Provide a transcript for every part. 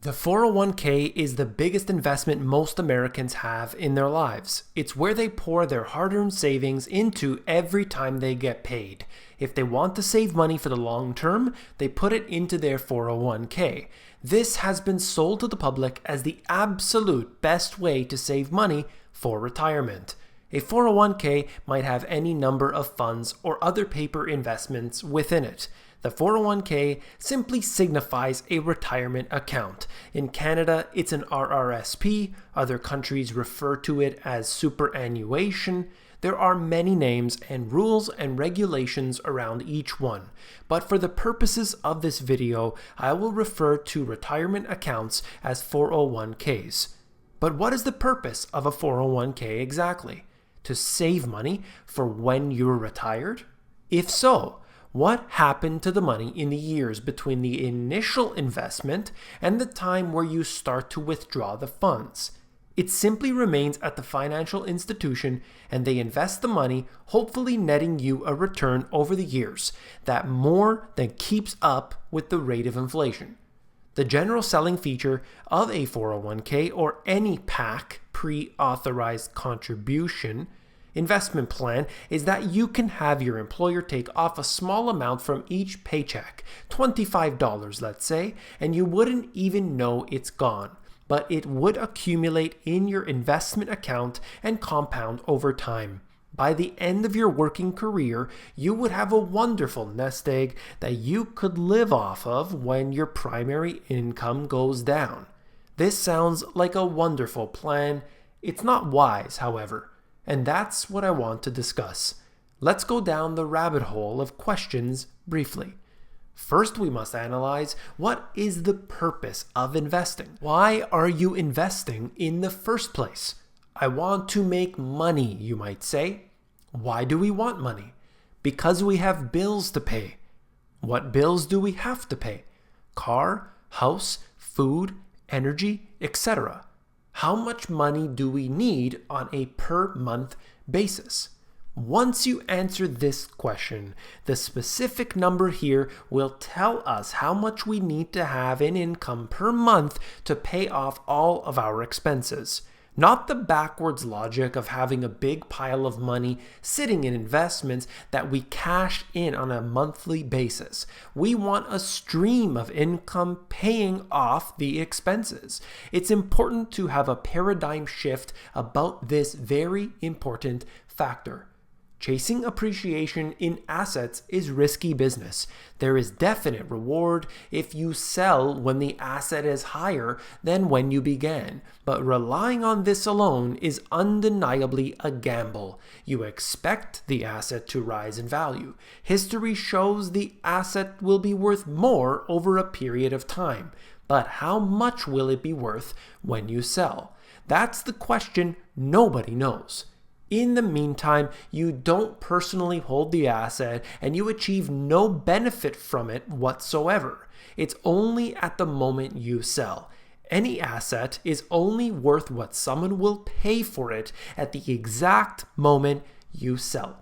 The 401k is the biggest investment most Americans have in their lives. It's where they pour their hard-earned savings into every time they get paid. If they want to save money for the long term, they put it into their 401k. This has been sold to the public as the absolute best way to save money for retirement. A 401k might have any number of funds or other paper investments within it. The 401k simply signifies a retirement account. In Canada, it's an RRSP. Other countries refer to it as superannuation. There are many names and rules and regulations around each one. But for the purposes of this video, I will refer to retirement accounts as 401ks. But what is the purpose of a 401k exactly? To save money for when you're retired? If so, what happened to the money in the years between the initial investment and the time where you start to withdraw the funds? It simply remains at the financial institution and they invest the money, hopefully netting you a return over the years that more than keeps up with the rate of inflation. The general selling feature of a 401k or any PAC, pre-authorized contribution, investment plan is that you can have your employer take off a small amount from each paycheck, $25 let's say, and you wouldn't even know it's gone, but it would accumulate in your investment account and compound over time. By the end of your working career, you would have a wonderful nest egg that you could live off of when your primary income goes down. This sounds like a wonderful plan. It's not wise, however. And that's what I want to discuss. Let's go down the rabbit hole of questions briefly. First, we must analyze what is the purpose of investing. Why are you investing in the first place? I want to make money, you might say. Why do we want money? Because we have bills to pay. What bills do we have to pay? Car, house, food, energy, etc. How much money do we need on a per month basis? Once you answer this question, the specific number here will tell us how much we need to have in income per month to pay off all of our expenses. Not the backwards logic of having a big pile of money sitting in investments that we cash in on a monthly basis. We want a stream of income paying off the expenses. It's important to have a paradigm shift about this very important factor. Chasing appreciation in assets is risky business. There is definite reward if you sell when the asset is higher than when you began, but relying on this alone is undeniably a gamble. You expect the asset to rise in value. History shows the asset will be worth more over a period of time, but how much will it be worth when you sell? That's the question nobody knows. In the meantime, you don't personally hold the asset and you achieve no benefit from it whatsoever. It's only at the moment you sell. Any asset is only worth what someone will pay for it at the exact moment you sell.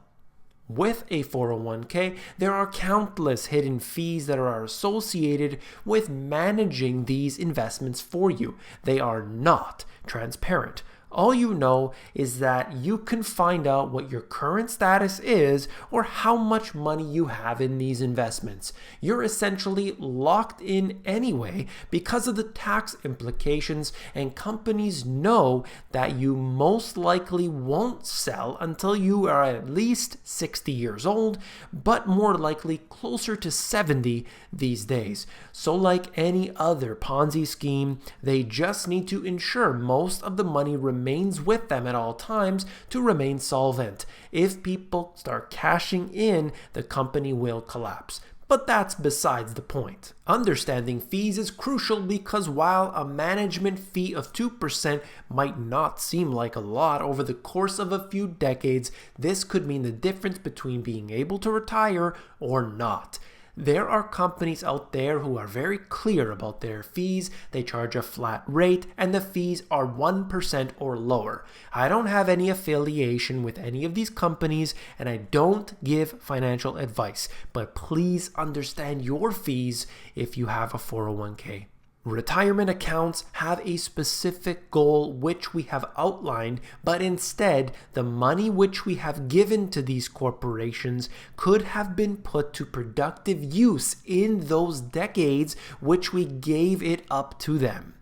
With a 401k, there are countless hidden fees that are associated with managing these investments for you. They are not transparent. All you know is that you can find out what your current status is or how much money you have in these investments. You're essentially locked in anyway because of the tax implications, and companies know that you most likely won't sell until you are at least 60 years old, but more likely closer to 70 these days. So like any other Ponzi scheme, they just need to ensure most of the money remains with them at all times to remain solvent. If people start cashing in, the company will collapse. But that's besides the point. Understanding fees is crucial because while a management fee of 2% might not seem like a lot over the course of a few decades, this could mean the difference between being able to retire or not. There are companies out there who are very clear about their fees. They charge a flat rate and the fees are 1% or lower. I don't have any affiliation with any of these companies and I don't give financial advice, but please understand your fees if you have a 401k. Retirement accounts have a specific goal which we have outlined, but instead, the money which we have given to these corporations could have been put to productive use in those decades which we gave it up to them.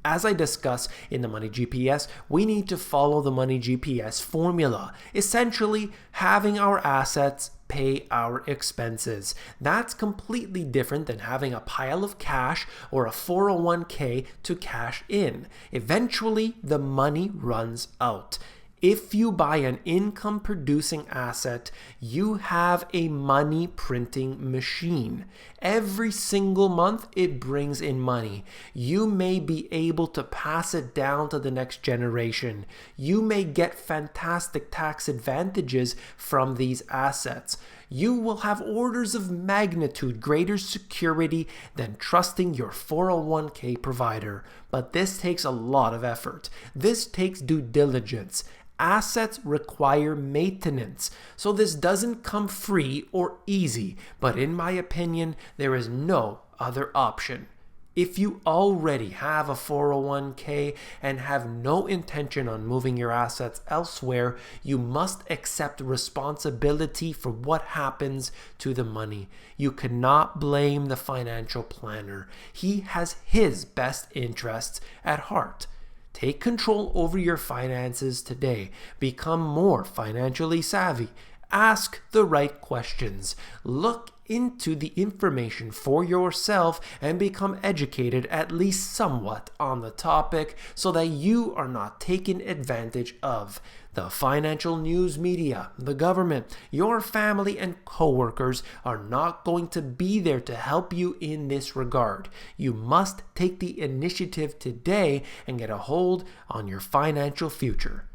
As I discuss in the Money GPS, we need to follow the Money GPS formula, essentially having our assets pay our expenses. That's completely different than having a pile of cash or a 401k to cash in. Eventually, the money runs out. If you buy an income producing asset, you have a money printing machine. Every single month, it brings in money. You may be able to pass it down to the next generation. You may get fantastic tax advantages from these assets. You will have orders of magnitude greater security than trusting your 401k provider. But this takes a lot of effort. This takes due diligence. Assets require maintenance, so this doesn't come free or easy, but in my opinion, there is no other option. If you already have a 401k and have no intention on moving your assets elsewhere, you must accept responsibility for what happens to the money. You cannot blame the financial planner. He has his best interests at heart. Take control over your finances today. Become more financially savvy. Ask the right questions. Look into the information for yourself and become educated at least somewhat on the topic so that you are not taken advantage of. The financial news media, the government, your family and coworkers are not going to be there to help you in this regard. You must take the initiative today and get a hold on your financial future.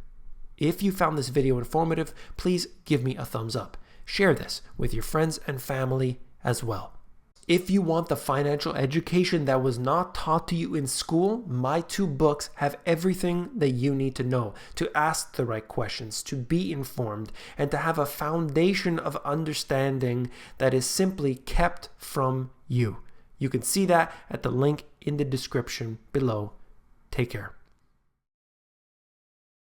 If you found this video informative, please give me a thumbs up. Share this with your friends and family as well. If you want the financial education that was not taught to you in school, my 2 books have everything that you need to know to ask the right questions, to be informed, and to have a foundation of understanding that is simply kept from you. You can see that at the link in the description below. Take care.